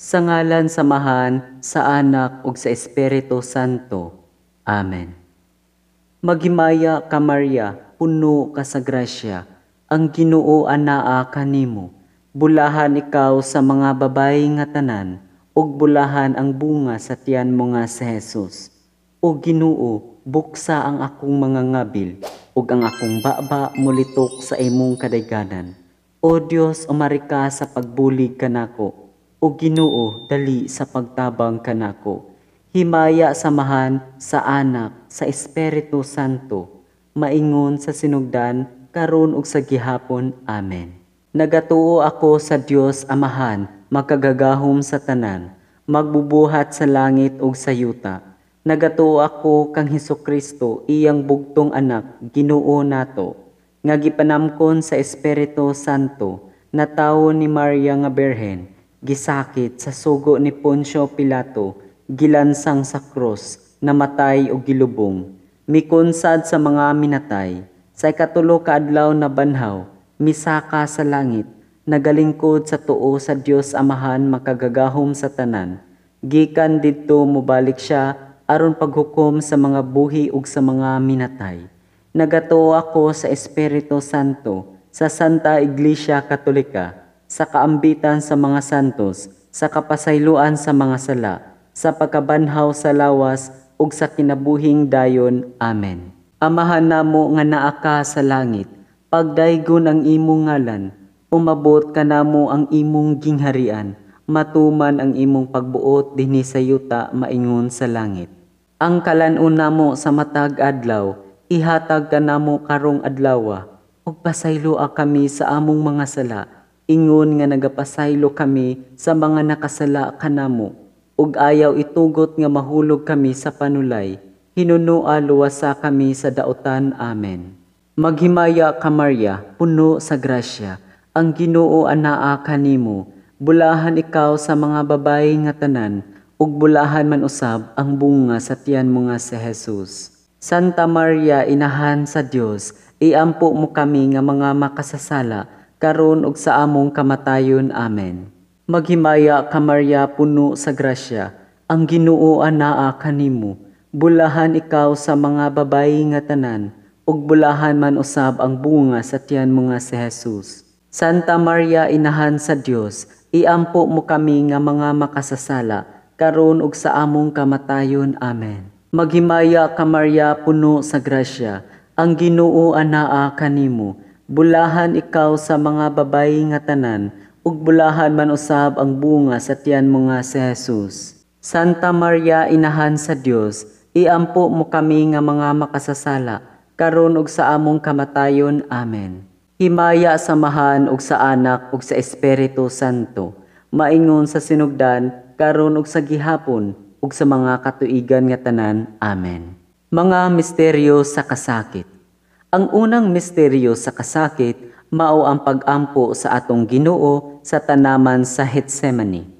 Sa ngalan samahan, sa Anak ug sa Espiritu Santo. Amen. Maghimaya ka Maria, puno ka sa grasya, ang Ginoo anaa kanimo. Bulahan ikaw sa mga babayi nga tanan, ug bulahan ang bunga sa tiyan mo nga si Jesus. O Ginoo, buksa ang akong mga ngabil, ug ang akong baba mulitok sa imong kadayganan. O Dios, umari ka sa pagbulig kanako. O Ginoo, dali sa pagtabang kanako. Himaya samahan sa Anak, sa Espiritu Santo, maingon sa sinugdan, karon ug sa gihapon. Amen. Nagatuo ako sa Dios Amahan, makagagahom sa tanan, magbubuhat sa langit ug sa yuta. Nagatuo ako kang Hesukristo, iyang bugtong anak, Ginoo nato, nga gipanamkon sa Espiritu Santo, na tawo ni Maria nga Berhen, gisakit sa sugo ni Poncio Pilato, gilansang sa krus, namatay o gilubong, mikonsad sa mga minatay, sa ikatulo ka adlaw na banhaw, misaka sa langit, nagalingkod sa tuo sa Dios Amahan makagagahom sa tanan, gikan didto mobalik siya aron paghukom sa mga buhi ug sa mga minatay. Nagatuo ako sa Espiritu Santo, sa Santa Iglesia Katolika, sa kaambitan sa mga santos, sa kapasayloan sa mga sala, sa pagkabanhaw sa lawas, ug sa kinabuhing dayon. Amen. Amahan namo nga naa ka sa langit, pagdaygon ang imong ngalan, umabot ka namo ang imong gingharian, matuman ang imong pagbuot dinhi sa yuta maingon sa langit. Ang kalan-on namo sa matag adlaw, ihatag ka namo karong adlawa, ug pasayloa kami sa among mga sala, ingon nga nagapasaylo kami sa mga nakasala kanamo, ug ayaw itugot nga mahulog kami sa panulay, hinunua luwasa kami sa daotan. Amen. Maghimaya ka Maria, puno sa grasya, ang Ginoo anaa kanimo, bulahan ikaw sa mga babayi nga tanan, ug bulahan man usab ang bunga sa tiyan mo nga si Jesus. Santa Maria, inahan sa Dios, iampo mo kami nga mga makasasala, karon ug sa among kamatayon. Amen. Maghimaya ka Maria, puno sa grasya, ang Ginoo anaa kanimo, bulahan ikaw sa mga babayi nga tanan, ug bulahan man usab ang bunga sa tiyan mo nga si Jesus. Santa Maria, inahan sa Dios, iampo mo kami nga mga makasasala, karon ug sa among kamatayon. Amen. Maghimaya ka Maria, puno sa grasya, ang Ginoo anaa kanimo, bulahan ikaw sa mga babayi nga tanan, ug bulahan man usab ang bunga sa tiyan mo nga si Jesus. Santa Maria, inahan sa Dios, iampo mo kami nga mga makasasala, karon ug sa among kamatayon. Amen. Himaya samahan ug sa Anak ug sa Espiritu Santo, maingon sa sinugdan, karon ug sa gihapon, ug sa mga katuigan nga tanan. Amen. Mga misteryo sa kasakit. Ang unang misteryo sa kasakit mao ang pag-ampo sa atong Ginoo sa tanaman sa Getsemani.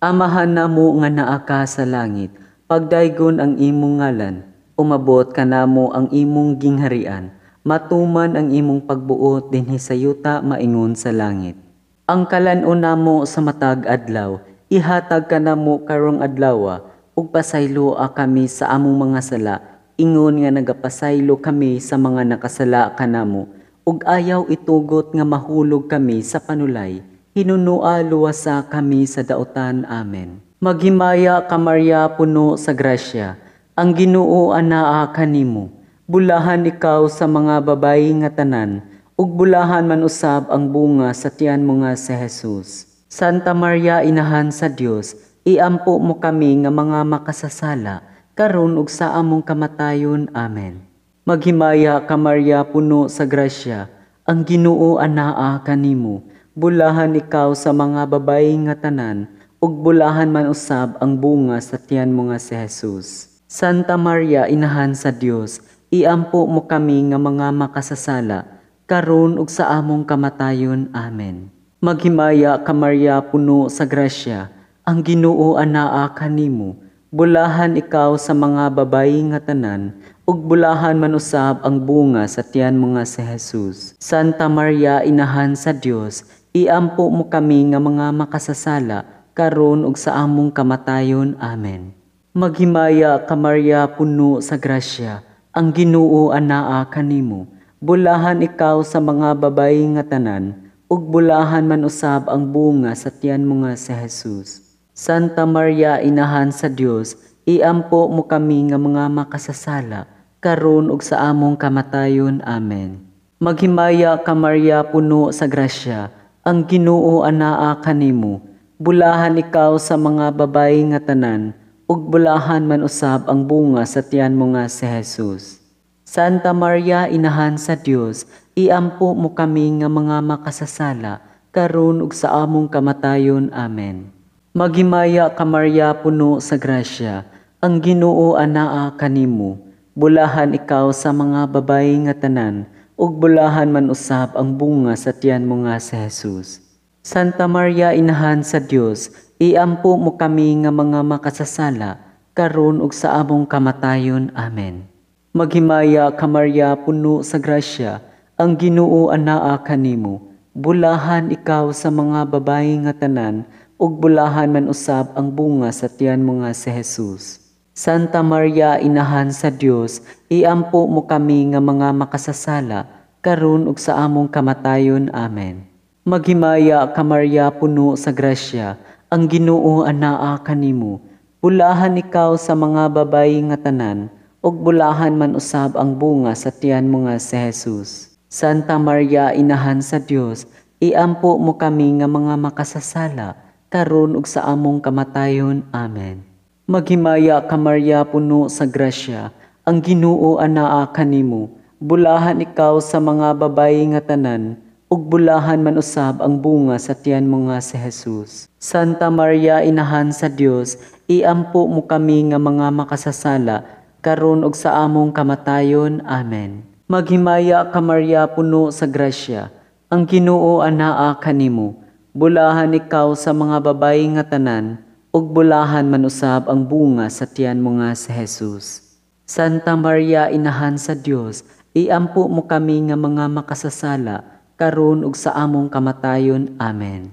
Amahan namo nga naa ka sa langit, pagdaygon ang imong ngalan, umabot ka namo ang imong gingharian, matuman ang imong pagbuot dinhi sa yuta maingon sa langit. Ang kalan-on namo sa matag adlaw, ihatag ka namo karong adlawa, ug pasayloa kami sa among mga sala, ingon nga nagapasaylo kami sa mga nakasala kanamo, ug ayaw itugot nga mahulog kami sa panulay, hinunua luwasa kami sa daotan. Amen. Maghimaya ka Maria, puno sa grasya, ang Ginoo anaa kanimo, bulahan ikaw sa mga babayi nga tanan, ug bulahan man usab ang bunga sa tiyan mo nga si Jesus. Santa Maria, inahan sa Dios, iampo mo kami nga mga makasasala, karon ug sa among kamatayon. Amen. Maghimaya ka Maria, puno sa grasya, ang Ginoo anaa kanimo, bulahan ikaw sa mga babayi nga tanan, ug bulahan man usab ang bunga sa tiyan mo nga si Jesus. Santa Maria, inahan sa Dios, iampo mo kami nga mga makasasala, karon ug sa among kamatayon. Amen. Maghimaya ka Maria puno sa grasya, ang Ginoo anaa kanimo. Bulahan ikaw sa mga babayi nga tanan, ug bulahan man usab ang bunga sa tiyan mo nga si Jesus. Santa Maria inahan sa Dios, iampo mo kami nga mga makasasala karon ug sa among kamatayon. Amen. Maghimaya ka Maria puno sa grasya, ang Ginoo anaa kanimo. Bulahan ikaw sa mga babayi nga tanan, ug bulahan man usab ang bunga sa tiyan mo nga si Jesus. Santa Maria inahan sa Dios, iampo mo kami nga mga makasasala karon ug sa among kamatayon. Amen. Maghimaya ka Maria puno sa grasya, ang Ginoo anaa kanimo. Bulahan ikaw sa mga babayi nga tanan, ug bulahan man usab ang bunga sa tiyan mo nga si Jesus. Santa Maria inahan sa Dios, iampo mo kami nga mga makasasala karon ug sa among kamatayon. Amen. Maghimaya ka Maria puno sa grasya, ang Ginoo anaa kanimo. Bulahan ikaw sa mga babayi nga tanan, ug bulahan man usab ang bunga sa tiyan mo nga si Jesus. Santa Maria inahan sa Dios, iampo mo kami nga mga makasasala karon ug sa among kamatayon. Amen. Maghimaya ka Maria puno sa grasya, ang Ginoo anaa kanimo. Bulahan ikaw sa mga babayi nga tanan, ug bulahan man usab ang bunga sa tiyan mo nga si Jesus. Santa Maria inahan sa Dios, iampo mo kami nga mga makasasala karon ug sa among kamatayon. Amen. Maghimaya ka Maria puno sa grasya, ang Ginoo anaa kanimo. Bulahan ikaw sa mga babayi nga tanan, ug bulahan man usab ang bunga sa tiyan mo nga si Jesus. Santa Maria inahan sa Dios, iampo mo kami nga mga makasasala karon ug sa among kamatayon. Amen. Maghimaya ka Maria puno sa grasya, ang Ginoo anaa kanimo. Bulahan ikaw sa mga babayi nga tanan, ug bulahan man usab ang bunga sa tiyan mo nga si Jesus. Santa Maria inahan sa Dios, iampo mo kami nga mga makasasala karon ug sa among kamatayon. Amen. Maghimaya ka Maria puno sa grasya, ang Ginoo anaa kanimo. Bulahan ikaw sa mga babayi nga tanan, ug bulahan man usab ang bunga sa tiyan mo nga si Jesus. Santa Maria inahan sa Dios, iampo mo kami nga mga makasasala karon ug sa among kamatayon. Amen.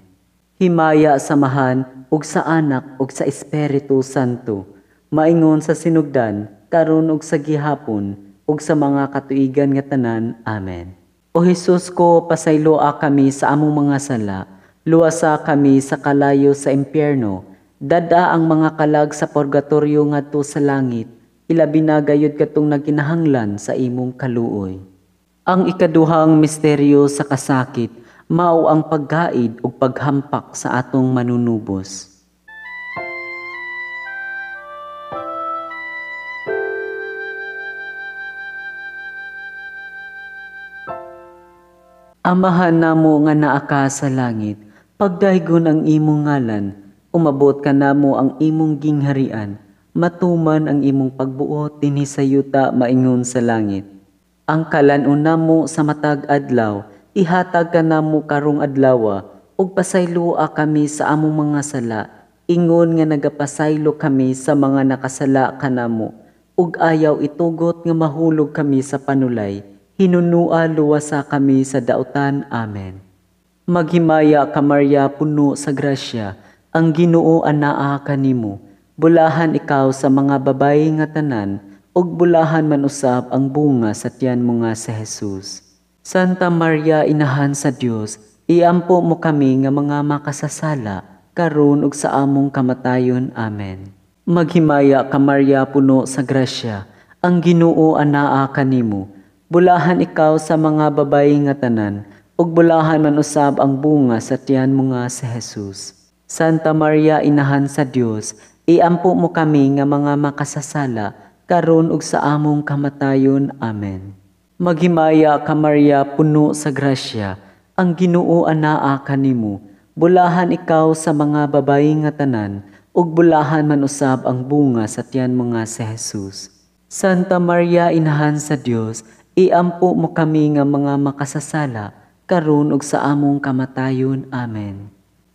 Himaya samahan ug sa Anak ug sa Espiritu Santo, maingon sa sinugdan karon ug sa gihapon ug sa mga katuigan nga tanan. Amen. O Hesus ko, pasayloa kami sa among mga sala, luwasa kami sa kalayo sa impyerno, dada ang mga kalag sa purgatorio ngadto sa langit, ilabi na gayud katong nagkinahanglan sa imong kaluoy. Ang ikaduhang misteryo sa kasakit, mao ang paggaid ug paghampak sa atong manunubos. Amahan namo nga naa ka sa langit, pagdaygon ang imong ngalan, umabot ka namo ang imong gingharian, matuman ang imong pagbuot dinhi sa yuta maingon sa langit. Ang kalan-on namo sa matag adlaw, ihatag ka namo karong adlaw, ug pasayloa kami sa among mga sala, ingon nga nagapasaylo kami sa mga nakasala kanamo, ug ayaw itugot nga mahulog kami sa panulay. Hinunua luwasa kami sa dautan. Amen. Maghimaya ka Maria puno sa grasya, ang Ginoo anaa kanimo. Bulahan ikaw sa mga babayi nga tanan, ug bulahan man usab ang bunga sa tiyan mo nga si Jesus. Santa Maria inahan sa Dios, iampo mo kami nga mga makasasala karon ug sa among kamatayon. Amen. Maghimaya ka Maria puno sa grasya, ang Ginoo anaa kanimo. Bulahan ikaw sa mga babayi nga tanan, ug bulahan man usab ang bunga sa tiyan mo nga si Jesus. Santa Maria inahan sa Dios, iampo mo kami nga mga makasasala karon ug sa among kamatayon. Amen. Maghimaya ka Maria puno sa grasya, ang Ginoo anaa kanimo. Bulahan ikaw sa mga babayi nga tanan, ug bulahan man usab ang bunga sa tiyan mo nga si Jesus. Santa Maria inahan sa Dios, iampo mo kami nga mga makasasala karon ug sa among kamatayon. Amen.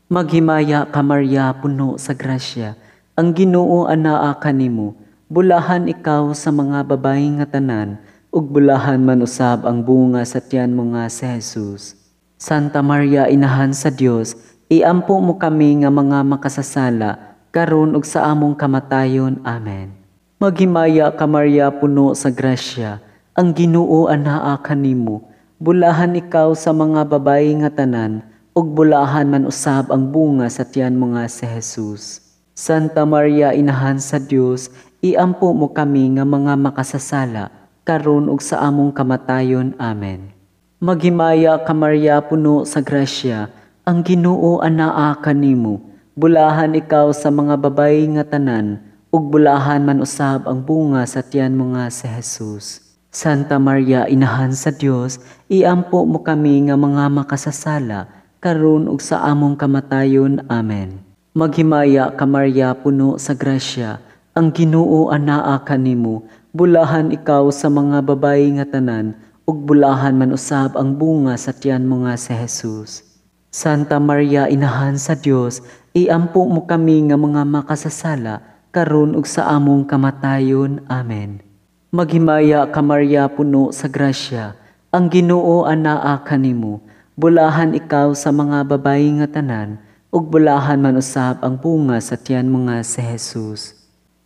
Maghimaya ka Maria, puno sa grasya, ang Ginoo anaa kanimo. Bulahan ikaw sa mga babayi nga tanan, ug bulahan man usab ang bunga sa tiyan mo nga si Jesus. Santa Maria, inahan sa Dios, iampo mo kami nga mga makasasala, karon ug sa among kamatayon. Amen. Maghimaya ka Maria, puno sa grasya, ang Ginoo anaa kanimo. Bulahan ikaw sa mga babayi nga tanan, ug bulahan man usab ang bunga sa tiyan mo nga si Jesus. Santa Maria, inahan sa Dios, iampo mo kami nga mga makasasala, karon ug sa among kamatayon. Amen. Maghimaya ka Maria, puno sa grasya, ang Ginoo anaa kanimo. Bulahan ikaw sa mga babayi nga tanan, ug bulahan man usab ang bunga sa tiyan mo nga si Jesus. Santa Maria, inahan sa Dios, iampo mo kami nga mga makasasala, karon ug sa among kamatayon. Amen. Maghimaya ka Maria, puno sa grasya, ang Ginoo anaa kanimo. Bulahan ikaw sa mga babayi nga tanan, ug bulahan man usab ang bunga sa tiyan mo nga si Jesus. Santa Maria, inahan sa Dios, iampo mo kami nga mga makasasala, karon ug sa among kamatayon. Amen. Maghimaya ka Maria, puno sa grasya, ang Ginoo anaa kanimo. Bulahan ikaw sa mga babayi nga tanan, ug bulahan man usab ang bunga sa tiyan mo nga si Jesus.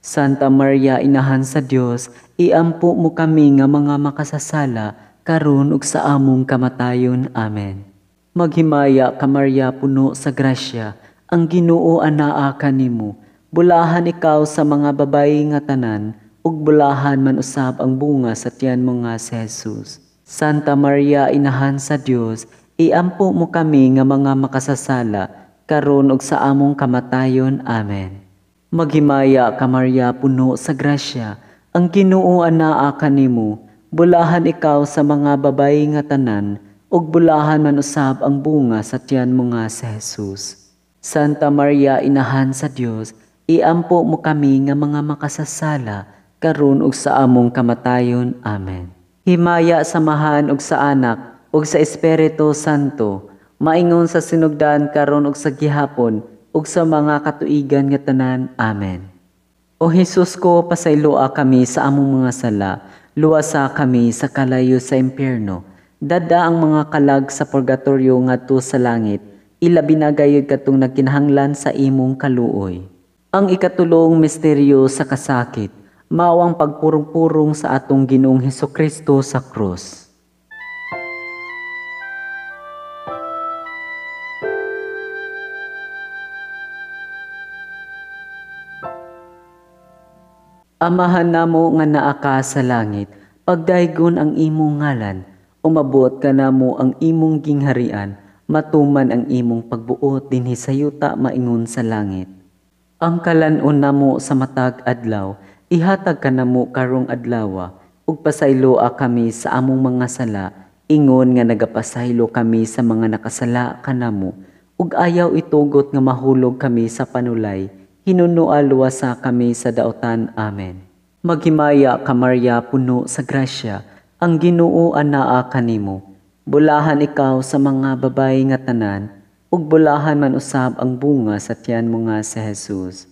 Santa Maria, inahan sa Dios, iampo mo kami nga mga makasasala, karon ug sa among kamatayon. Amen. Maghimaya ka Maria, puno sa grasya, ang Ginoo anaa kanimo. Bulahan ikaw sa mga babayi nga tanan, ug bulahan man usab ang bunga sa tiyan mo nga si Jesus. Santa Maria, inahan sa Dios, iampo mo kami nga mga makasasala, karon ug sa among kamatayon. Amen. Maghimaya ka Maria, puno sa grasya, ang Ginoo anaa kanimo. Bulahan ikaw sa mga babayi nga tanan, ug bulahan man usab ang bunga sa tiyan mo nga si Jesus. Santa Maria, inahan sa Dios, iampo mo kami nga mga makasasala, karon ug sa among kamatayon. Amen. Himaya samahan ug sa Anak ug sa Espiritu Santo, maingon sa sinugdan karon ug sa gihapon ug sa mga katuigan nga tanan. Amen. O Hesus ko, pasayloa kami sa among mga sala, luwasa kami sa kalayo sa impyerno, dada ang mga kalag sa purgatorio ngadto sa langit, ilabi na gayud katong nagkinahanglan sa imong kaluoy. Ang ikatulong misteryo sa kasakit, mao ang pagpurong-purong sa atong Ginoong Hesukristo sa krus. Amahan namo nga naa ka sa langit, pagdaygon ang imong ngalan, umabot ka namo ang imong gingharian, matuman ang imong pagbuot dinhi sa yuta maingon sa langit. Ang kalan-on namo sa matag adlaw, ihatag ka namo karong adlawa, ug pasayloa kami sa among mga sala, ingon nga nagapasaylo kami sa mga nakasala kanamo, ug ayaw itugot nga mahulog kami sa panulay, hinunua luwasa kami sa daotan. Amen. Maghimaya ka Maria, puno sa grasya, ang Ginoo anaa kanimo. Bulahan ikaw sa mga babayi nga tanan, ug bulahan man usab ang bunga sa tiyan mo nga si Jesus.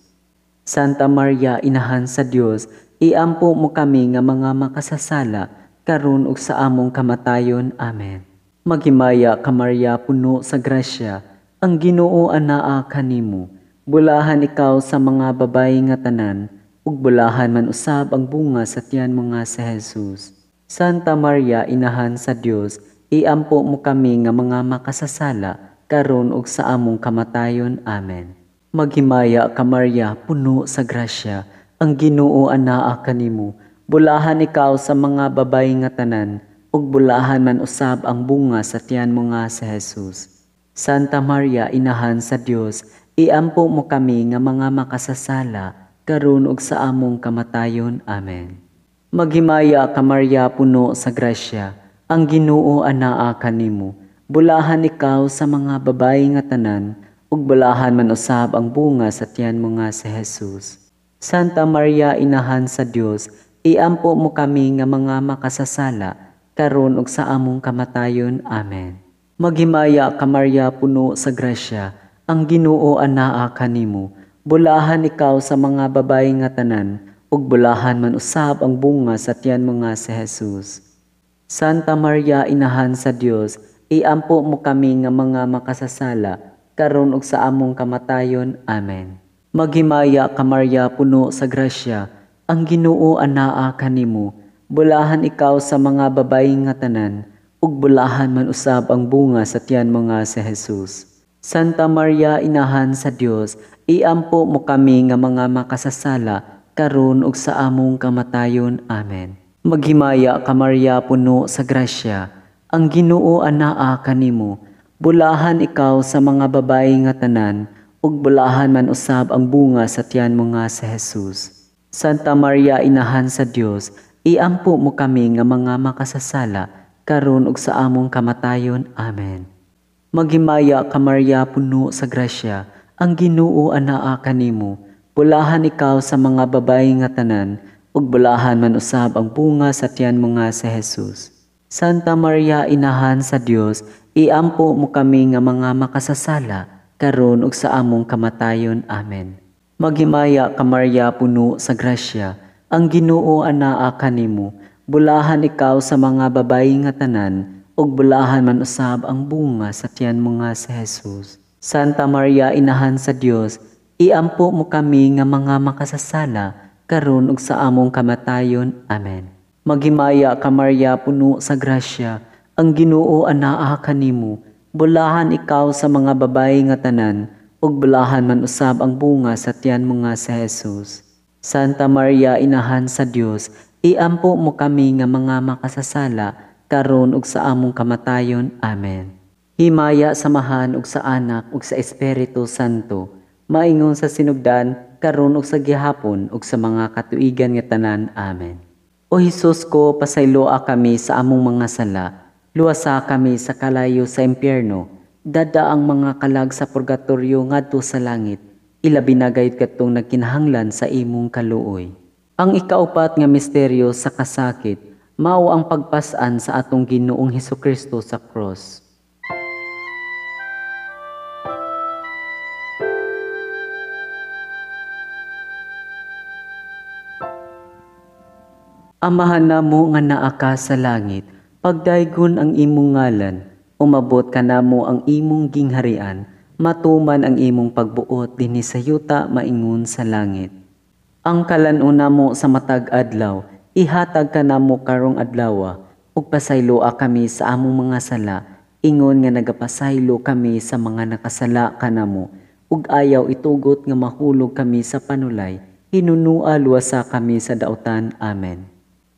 Santa Maria, inahan sa Dios, iampo mo kami nga mga makasasala, karon ug sa among kamatayon. Amen. Maghimaya ka Maria, puno sa grasya, ang Ginoo anaa kanimo. Bulahan ikaw sa mga babayi nga tanan, ug bulahan man usab ang bunga sa tiyan mo nga si Jesus. Santa Maria, inahan sa Dios, iampo mo kami nga mga makasasala, karon ug sa among kamatayon. Amen. Maghimaya ka Maria, puno sa grasya, ang Ginoo anaa kanimo. Bulahan ikaw sa mga babayi nga tanan, ug bulahan man usab ang bunga sa tiyan mo nga si Jesus. Santa Maria, inahan sa Dios, iampo mo kami nga mga makasasala, karon ug sa among kamatayon. Amen. Maghimaya ka Maria, puno sa grasya, ang Ginoo anaa kanimo. Bulahan ikaw sa mga babayi nga tanan, ug bulahan man usab ang bunga sa tiyan mo nga si Jesus. Santa Maria, inahan sa Dios, iampo mo kami nga mga makasasala, karon ug sa among kamatayon. Amen. Maghimaya ka Maria puno sa grasya, ang Ginoo anaa kanimo. Bulahan ikaw sa mga babayi nga tanan, ug bulahan man usab ang bunga sa tiyan mo nga si Jesus. Santa Maria inahan sa Dios, iampo mo kami nga mga makasasala, karon ug sa among kamatayon. Amen. Maghimaya ka Maria puno sa grasya, ang Ginoo anaa kanimo. Bulahan ikaw sa mga babayi nga tanan, ug bulahan man usab ang bunga sa tiyan mo nga si Jesus. Santa Maria inahan sa Dios, iampo mo kami nga mga makasasala, karon ug sa among kamatayon. Amen. Maghimaya ka Maria puno sa grasya, ang Ginoo anaa kanimo. Bulahan ikaw sa mga babayi nga tanan, ug bulahan man usab ang bunga sa tiyan mo nga si Jesus. Santa Maria inahan sa Dios, iampo mo kami nga mga makasasala, karon ug sa among kamatayon. Amen. Maghimaya ka Maria puno sa grasya, ang Ginoo anaa kanimo. Bulahan ikaw sa mga babayi nga tanan, ug bulahan man usab ang bunga sa tiyan mo nga si Jesus. Santa Maria inahan sa Dios, iampo mo kami nga mga makasasala, karon ug sa among kamatayon. Amen. Maghimaya ka Maria puno sa grasya, ang Ginoo anaa kanimo. Bulahan ikaw sa mga babayi nga tanan, ug bulahan man usab ang bunga sa tiyan mo nga si Jesus. Santa Maria inahan sa Dios, iampo mo kami nga mga makasasala, karon ug sa among kamatayon. Amen. Maghimaya ka Maria puno sa grasya, ang Ginoo anaa kanimo. Bulahan ikaw sa mga babayi nga tanan, ug bulahan man usab ang bunga sa tiyan mo nga si Jesus. Santa Maria inahan sa Dios, iampo mo kami nga mga makasasala, karon ug sa among kamatayon. Amen. Himaya samahan ug sa Anak ug sa Espiritu Santo, maingon sa sinugdan, karon ug sa gihapon ug sa mga katuigan nga tanan. Amen. O Hesus ko, pasayloa kami sa among mga sala, luwasa kami sa kalayo sa impyerno, dada ang mga kalag sa purgatoryo ngadto sa langit, ilabi na gayud kadtong nagkinahanglan sa imong kaluoy. Ang ikaupat nga misteryo sa kasakit, mao ang pagpas-an sa atong Ginoong Hesukristo sa cross. Amahan namo nga naa ka sa langit, pagdaygon ang imong ngalan, umabot ka namo ang imong gingharian, matuman ang imong pagbuot dinhi sa yuta maingon sa langit. Ang kalan-una mo sa matag adlaw, ihatag ka namo karong adlaw, ug pasayloa kami sa among mga sala, ingon nga nagapasaylo kami sa mga nakasala kanamo, ug ayaw itugot nga mahulog kami sa panulay, hinunua luwasa kami sa dautan. Amen.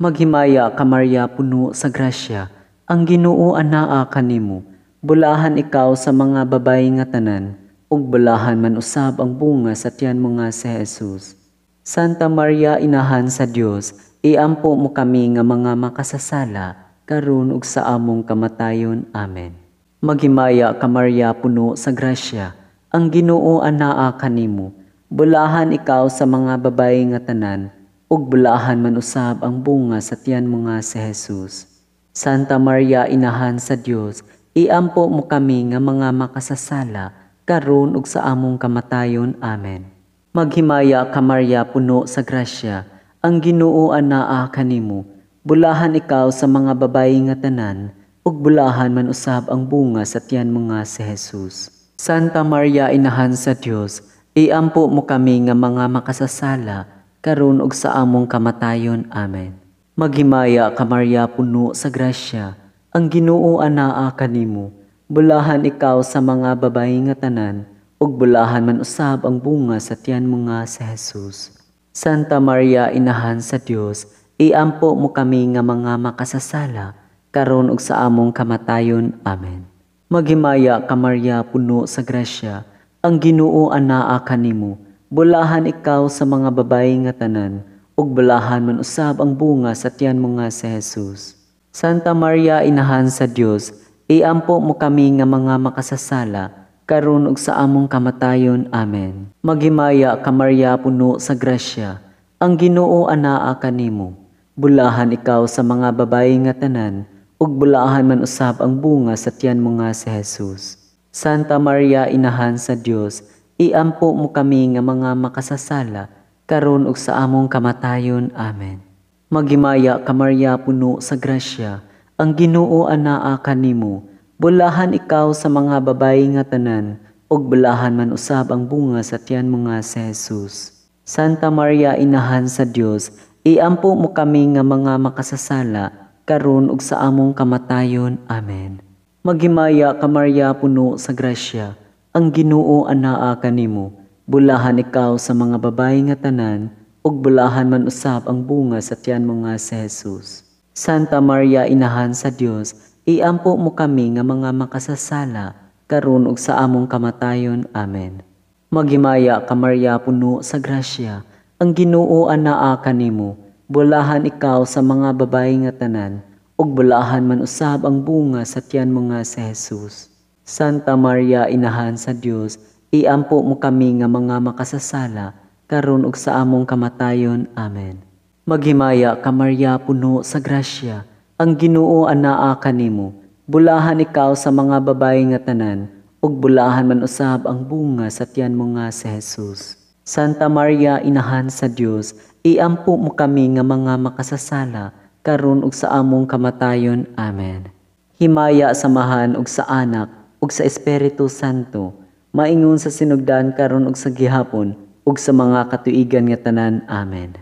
Maghimaya ka Maria puno sa grasya, ang Ginoo anaa kanimo. Bulahan ikaw sa mga babayi nga tanan, ug bulahan man usab ang bunga sa tiyan mo nga si Jesus. Santa Maria inahan sa Dios, iampo mo kami nga mga makasasala, karon ug sa among kamatayon. Amen. Maghimaya ka Maria puno sa grasya, ang Ginoo anaa kanimo. Bulahan ikaw sa mga babayi nga tanan, ug bulahan man usab ang bunga sa tiyan mo nga si Jesus. Santa Maria inahan sa Dios, iampo mo kami nga mga makasasala, karon ug sa among kamatayon. Amen. Maghimaya ka Maria puno sa grasya, ang Ginoo anaa kanimo. Bulahan ikaw sa mga babayi nga tanan, ug bulahan man usab ang bunga sa tiyan mo nga si Jesus. Santa Maria inahan sa Dios, iampo mo kami nga mga makasasala, karon ug sa among kamatayon. Amen. Maghimaya ka Maria puno sa grasya, ang Ginoo anaa kanimo. Bulahan ikaw sa mga babayi nga tanan, ug bulahan man usab ang bunga sa tiyan mo nga si Jesus. Santa Maria inahan sa Dios, iampo mo kami nga mga makasasala, karon ug sa among kamatayon. Amen. Maghimaya ka Maria puno sa grasya, ang Ginoo anaa kanimo. Bulahan ikaw sa mga babayi nga tanan, ug bulahan man usab ang bunga sa tiyan mo nga si Jesus. Santa Maria inahan sa Dios, iampo mo kami nga mga makasasala, karon ug sa among kamatayon. Amen. Maghimaya ka Maria puno sa grasya, ang Ginoo anaa kanimo. Bulahan ikaw sa mga babayi nga tanan, ug bulahan man usab ang bunga sa tiyan mo nga si Jesus. Santa Maria, Inahan sa Dios, iampo mo kami nga mga makasasala, karon ug sa among kamatayon. Amen. Maghimaya ka Maria, puno sa grasya, ang Ginoo anaa kanimo, bulahan ikaw sa mga babayi nga tanan, ug bulahan man usab ang bunga sa tiyan mo nga si Jesus. Santa Maria, Inahan sa Dios, iampo mo kami nga mga makasasala, karon ug sa among kamatayon. Amen. Maghimaya ka Maria, puno sa grasya, ang Ginoo anaa kanimo, bulahan ikaw sa mga babayi nga tanan, ug bulahan man usab ang bunga sa tiyan mo nga si Jesus. Santa Maria, Inahan sa Dios, iampo mo kami nga mga makasasala, karon ug sa among kamatayon. Amen. Maghimaya ka Maria, puno sa grasya, ang Ginoo anaa kanimo, bulahan ikaw sa mga babayi nga tanan, ug bulahan man usab ang bunga sa tiyan mo nga si Jesus. Santa Maria, Inahan sa Dios, iampo mo kami nga mga makasasala, karon ug sa among kamatayon. Amen. Maghimaya ka Maria, puno sa grasya, ang Ginoo anaa kanimo, bulahan ikaw sa mga babayi nga tanan, ug bulahan man usab ang bunga sa tiyan mo nga si Jesus. Santa Maria, Inahan sa Dios, iampo mo kami nga mga makasasala, karon ug sa among kamatayon. Amen. Himaya samahan ug sa Anak ug sa Espiritu Santo, maingon sa sinugdan karon ug sa gihapon, ug sa mga katuigan nga tanan. Amen.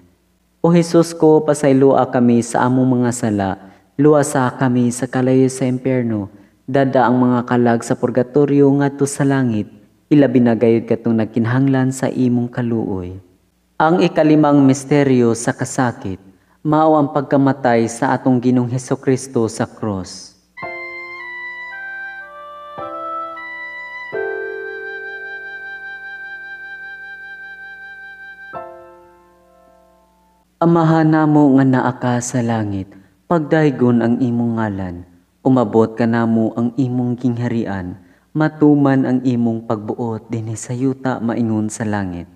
O Hesus ko, pasayloa kami sa among mga sala, luwasa kami sa kalayo sa impyerno, dada ang mga kalag sa purgatorio ngadto sa langit, ilabi na gayud katong nagkinahanglan sa imong kaluoy. Ang ikalimang misteryo sa kasakit, mao ang pagkamatay sa atong Ginoong Hesukristo sa krus. Amahan namo nga naa ka sa langit, pagdaygon ang imong ngalan, umabot ka namo ang imong gingharian, matuman ang imong pagbuot dinhi sa yuta maingon sa langit.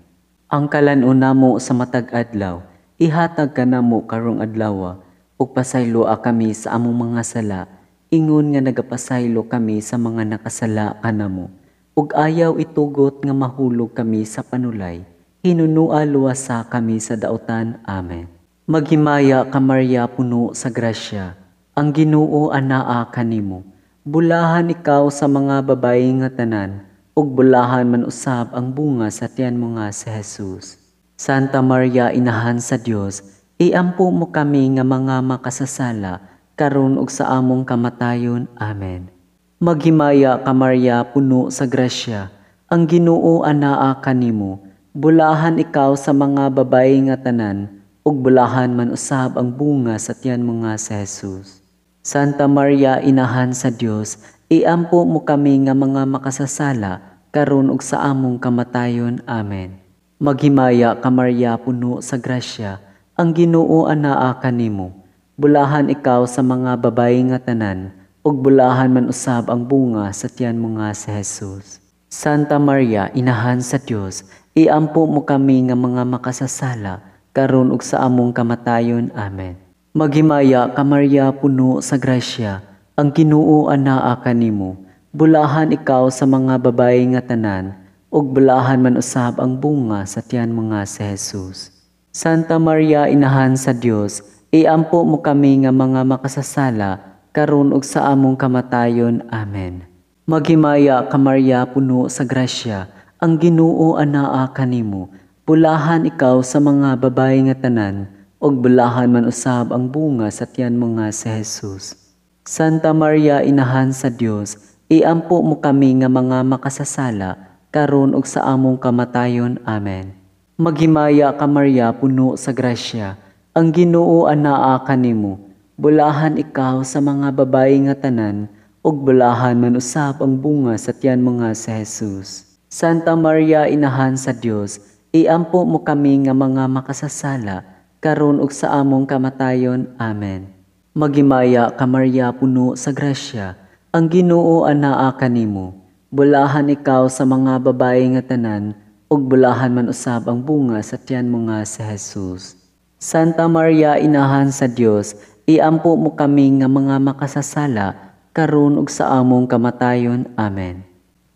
Ang kalan-on namo sa matag adlaw, ihatag ka namo karong adlaw, ug pasayloa kami sa among mga sala, ingon nga nagapasaylo kami sa mga nakasala kanamo, ug ayaw itugot nga mahulog kami sa panulay. Hinunua luwasa kami sa dautan. Amen. Maghimaya ka Maria, puno sa grasya, ang Ginoo anaa kanimo, bulahan ikaw sa mga babayi nga tanan, ug bulahan man usab ang bunga sa tiyan mo nga si Jesus. Santa Maria, Inahan sa Dios, iampo mo kami nga mga makasasala, karon ug sa among kamatayon. Amen. Maghimaya ka Maria, puno sa grasya, ang Ginoo anaa kanimo, bulahan ikaw sa mga babayi nga tanan, ug bulahan man usab ang bunga sa tiyan mo nga si Jesus. Santa Maria, Inahan sa Dios, iampo mo kami nga mga makasasala, karon ug sa among kamatayon. Amen. Maghimaya ka Maria, puno sa grasya, ang Ginoo anaa kanimo, bulahan ikaw sa mga babayi nga tanan, ug bulahan man usab ang bunga sa tiyan mo nga si Jesus. Santa Maria, Inahan sa Dios, iampo mo kami nga mga makasasala, karon ug sa among kamatayon. Amen. Maghimaya ka Maria, puno sa grasya, ang Ginoo anaa kanimo, bulahan ikaw sa mga babayi nga tanan, ug bulahan man usab ang bunga sa tiyan mo nga si Jesus. Santa Maria, Inahan sa Dios, iampo mo kami nga mga makasasala, karon ug sa among kamatayon. Amen. Maghimaya ka Maria, puno sa grasya, ang Ginoo anaa kanimo, bulahan ikaw sa mga babayi nga tanan, ug bulahan man usab ang bunga sa tiyan mo nga si Jesus. Santa Maria, Inahan sa Dios, iampo mo kami nga mga makasasala, karon ug sa among kamatayon. Amen. Maghimaya ka Maria, puno sa grasya, ang Ginoo anaa kanimo, bulahan ikaw sa mga babayi nga tanan, ug bulahan man usab ang bunga sa tiyan mo nga si Jesus. Santa Maria, Inahan sa Dios, iampo mo kami nga mga makasasala, karon ug sa among kamatayon. Amen. Maghimaya ka Maria, puno sa grasya, ang Ginoo anaa kanimo, bulahan ikaw sa mga babayi nga tanan, ug bulahan man usab ang bunga sa tiyan mo nga si Jesus. Santa Maria, Inahan sa Dios, iampo mo kami nga mga makasasala, karon ug sa among kamatayon. Amen.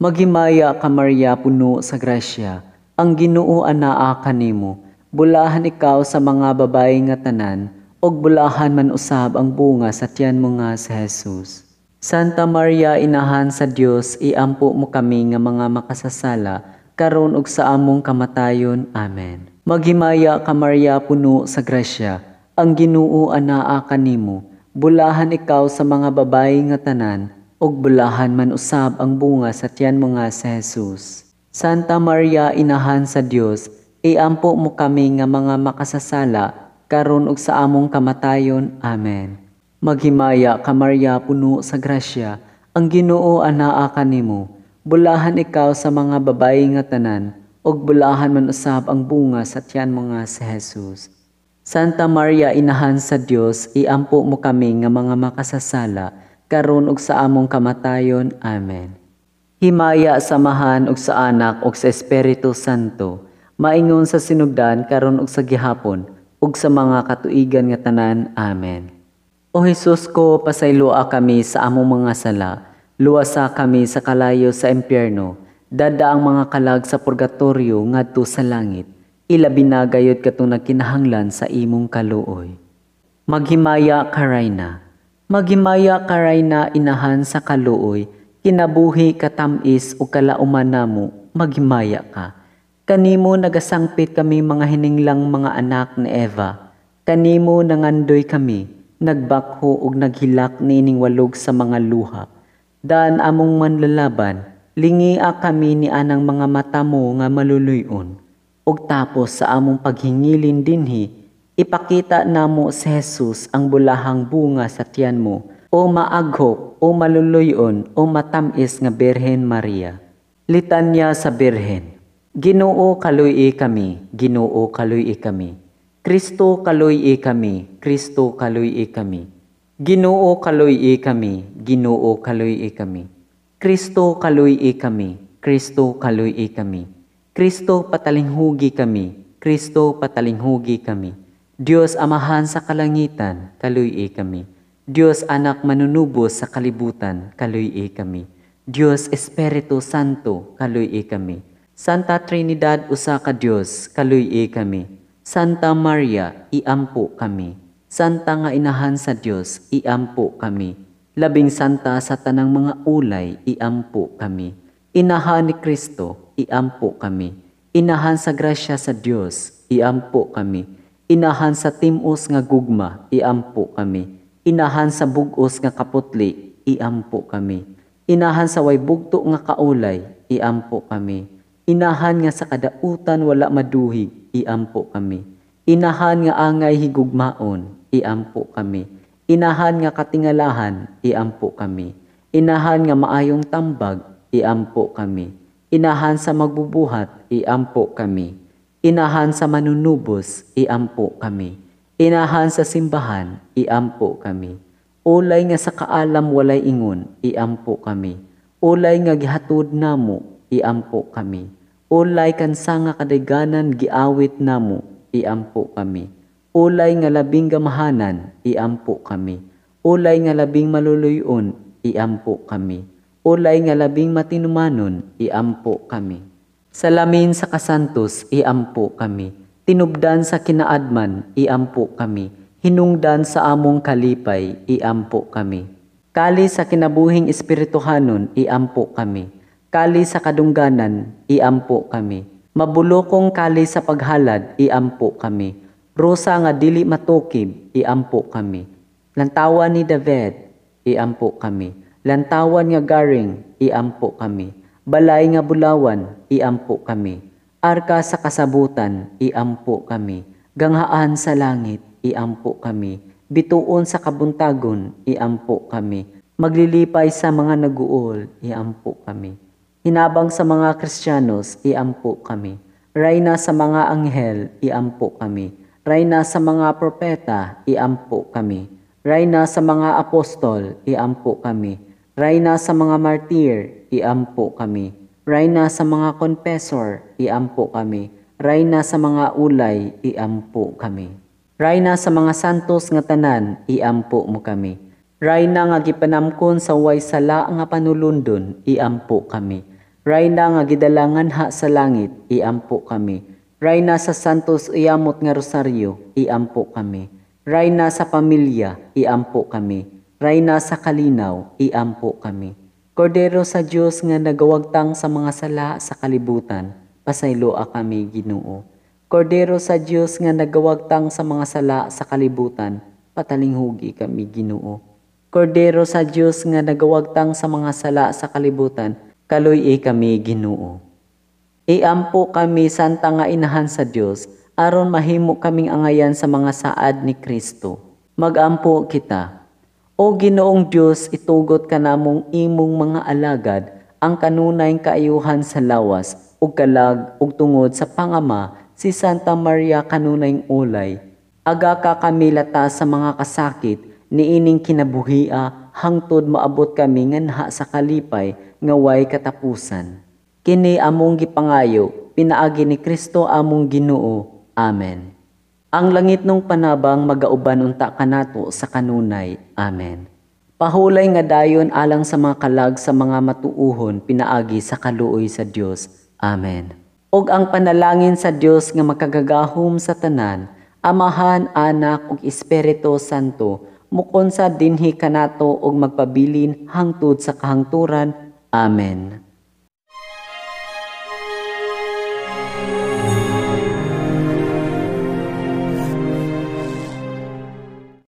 Maghimaya ka Maria, puno sa grasya, ang Ginoo anaa kanimo. Bulahan ikaw sa mga babayi nga tanan, og bulahan man usab ang bunga sa tiyan mo nga si Jesus. Santa Maria, inahan sa Dios, iampo mo kami nga mga makasasala, karon ug sa among kamatayon. Amen. Maghimaya ka Maria, puno sa grasya, ang Ginoo anaa kanimo. Bulahan ikaw sa mga babayi nga tanan, og bulahan man usab ang bunga sa tiyan mo nga si Jesus. Santa Maria, inahan sa Dios, iampo mo kami nga mga makasasala, karon ug sa among kamatayon. Amen. Maghimaya ka Maria, puno sa grasya, ang Ginoo anaa kanimo. Bulahan ikaw sa mga babayi nga tanan, og bulahan man usab ang bunga sa tiyan mo nga si Jesus. Santa Maria, inahan sa Dios, iampo mo kami nga mga makasasala, karon ug sa among kamatayon. Amen. Himaya, samahan ug sa Anak ug sa Espiritu Santo, maingon sa sinugdan karon ug sa gihapon ug sa mga katuigan nga tanan. Amen. O Hesus ko, pasayloa kami sa among mga sala, luwasa kami sa kalayo sa impyerno, dada ang mga kalag sa purgatorio ngadto sa langit, ilabi na gayud katong nagkinahanglan sa imong kaluoy. Maghimaya ka Rayna. Maghimaya ka Rayna, inahan sa kaluoy, kinabuhi katamis o kalauman namo, maghimaya ka. Kanimo nagasangpit kami mga hininglang mga anak ni Eva. Kanimo nangandoy kami, nagbakho ug naghilak nining walog sa mga luha. Daan among manlalaban, lingia kami ni anang mga mata mo nga maluluyon. Ug tapos sa among paghingilin dinhi, ipakita namo si Jesus ang bulahang bunga sa tiyan mo, o maaghok, o maluluyon, o matamis nga Birhen Maria. Litanya sa Birhen. Ginoo kaluy-i kami, Ginoo kaluy-i kami. Kristo kaluy-i kami, Kristo kaluy-i kami. Ginoo kaluy-i kami, Ginoo kaluy-i kami. Kristo kaluy-i kami, Kristo kaluy-i kami. Kristo patalinghugi kami, Kristo patalinghugi kami. Dios Amahan sa kalangitan, kaluy-i kami. Dios Anak manunubos sa kalibutan, kaluy-i kami. Dios Espiritu Santo, kaluy-i kami. Santa Trinidad usa ka Dios, kaluy-i kami. Santa Maria, iampo kami. Santa nga inahan sa Dios, iampo kami. Labing santa sa tanang mga ulay, iampo kami. Inahan ni Kristo, iampo kami. Inahan sa grasya sa Dios, iampo kami. Inahan sa timos nga gugma, iampo kami. Inahan sa bugos nga kaputli, iampo kami. Inahan sa way bugto nga kaulay, iampo kami. Inahan nga sa kadautan wala maduhig, iampo kami. Inahan nga angay higugmaon, iampo kami. Inahan nga katingalahan, iampo kami. Inahan nga maayong tambag, iampo kami. Inahan sa magbubuhat, iampo kami. Inahan sa manunubos, iampo kami. Inahan sa simbahan, iampo kami. Ulay nga sa kaalam walay ingon, iampo kami. Ulay nga gihatod namo, iampo kami. Ulay kansa nga kadayganan giawit namo, iampo kami. Ulay nga labing gamahanan, iampo kami. Ulay nga labing maluluyon, iampo kami. Ulay nga labing matinumanon, iampo kami. Salamin sa kasantos, iampo kami. Tinubdan sa kinaadman, iampo kami. Hinungdan sa among kalipay, iampo kami. Kali sa kinabuhing espirituhanon, iampo kami. Kali sa kadungganan, iampo kami. Mabulokong kali sa paghalad, iampo kami. Rosa nga dili matukib, iampo kami. Lantawan ni David, iampo kami. Lantawan nga garing, iampo kami. Balay nga bulawan, iampo kami. Arka sa kasabutan, iampo kami. Ganghaan sa langit, iampo kami. Bituon sa kabuntagon, iampo kami. Maglilipay sa mga naguol, iampo kami. Hinabang sa mga Kristiyanos, iampo kami. Rayna sa mga anghel, iampo kami. Rayna sa mga propeta, iampo kami. Rayna sa mga apostol, iampo kami. Rayna sa mga martir, iampo kami. Rayna sa mga confessor, iampo kami. Rayna sa mga ulay, iampo kami. Rayna sa mga santos nga tanan, iampo mo kami. Rayna nga gipanamkon sa way sala nga panulundon, iampo kami. Rayna nga gidalangan ha sa langit, iampo kami. Rayna sa santos iamot nga rosaryo, iampo kami. Rayna sa pamilya, iampo kami. Rayna sa kalinaw, iampo kami. Kordero sa Dios nga nagawagtang sa mga sala sa kalibutan, pasayloa kami Ginoo. Kordero sa Dios nga nagawagtang sa mga sala sa kalibutan, patalinghugi kami Ginoo. Kordero sa Dios nga nagawagtang sa mga sala sa kalibutan, kaluy kami Ginoo. Iampo kami santa nga inahan sa Dios, aron mahimo kaming angayan sa mga saad ni Kristo. Magampo kita. O Ginoong Diyos, itugot ka namong imong mga alagad ang kanunayng kaayuhan sa lawas, ug kalag, ug tungod sa pangama, si Santa Maria kanunayng ulay. Aga ka kami lata sa mga kasakit, niining kinabuhia, hangtod maabot kami nganha sa kalipay, nga way katapusan. Kini among gipangayo, pinaagi ni Kristo among Ginoo. Amen. Ang langit nung panabang magauban unta kanato sa kanunay. Amen. Pahulay nga dayon alang sa mga kalag sa mga matuuhon pinaagi sa kaluoy sa Dios. Amen. Og ang panalangin sa Dios nga makagagahom sa tanan, Amahan, Anak ug Espiritu Santo, mukon sa dinhi kanato og magpabilin hangtod sa kahangturan. Amen.